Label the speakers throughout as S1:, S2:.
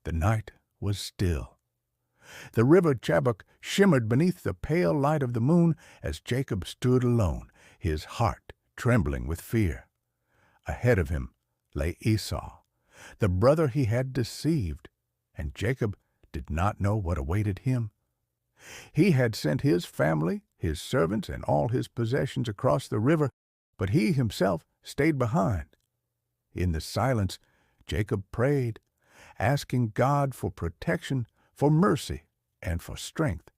S1: The night was still. The river Jabbok shimmered beneath the pale light of the moon as Jacob stood alone, his heart trembling with fear. Ahead of him lay Esau, the brother he had deceived, and Jacob did not know what awaited him. He had sent his family, his servants, and all his possessions across the river, but he himself stayed behind. In the silence, Jacob prayed, asking God for protection, for mercy, and for strength.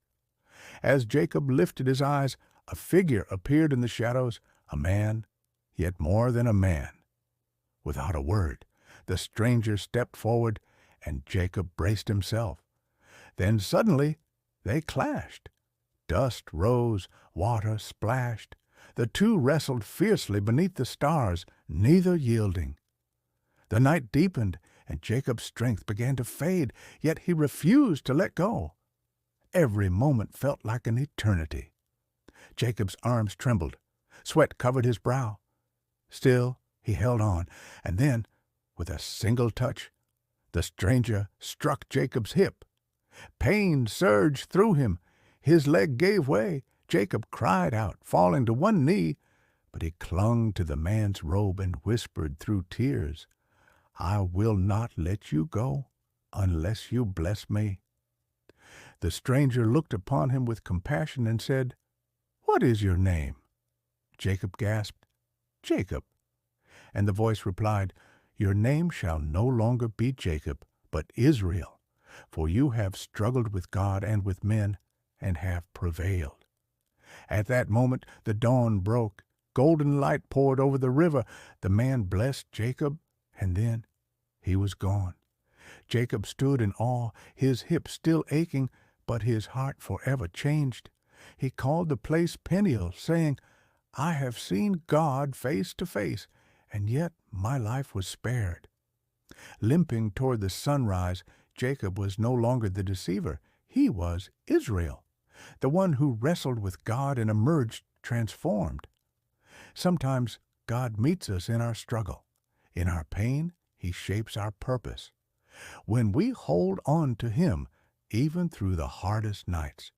S1: As Jacob lifted his eyes, a figure appeared in the shadows, a man, yet more than a man. Without a word, the stranger stepped forward, and Jacob braced himself. Then suddenly they clashed. Dust rose, water splashed. The two wrestled fiercely beneath the stars, neither yielding. The night deepened, and Jacob's strength began to fade, yet he refused to let go. Every moment felt like an eternity. Jacob's arms trembled. Sweat covered his brow. Still, he held on, and then, with a single touch, the stranger struck Jacob's hip. Pain surged through him. His leg gave way. Jacob cried out, falling to one knee, but he clung to the man's robe and whispered through tears, "I will not let you go unless you bless me." The stranger looked upon him with compassion and said, "What is your name?" Jacob gasped, "Jacob." And the voice replied, "Your name shall no longer be Jacob, but Israel, for you have struggled with God and with men, and have prevailed." At that moment the dawn broke. Golden light poured over the river. The man blessed Jacob, and then he was gone. Jacob stood in awe, his hip still aching, but his heart forever changed. He called the place Peniel, saying, "I have seen God face to face, and yet my life was spared." Limping toward the sunrise, Jacob was no longer the deceiver. He was Israel, the one who wrestled with God and emerged transformed. Sometimes God meets us in our struggle. In our pain, He shapes our purpose. When we hold on to Him, even through the hardest nights,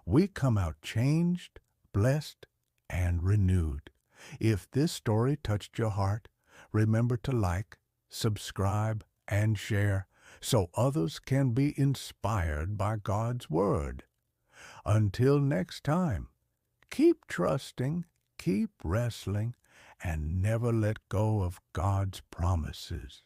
S1: we come out changed, blessed, and renewed. If this story touched your heart, remember to like, subscribe, and share so others can be inspired by God's Word. Until next time, keep trusting, keep wrestling, and never let go of God's promises.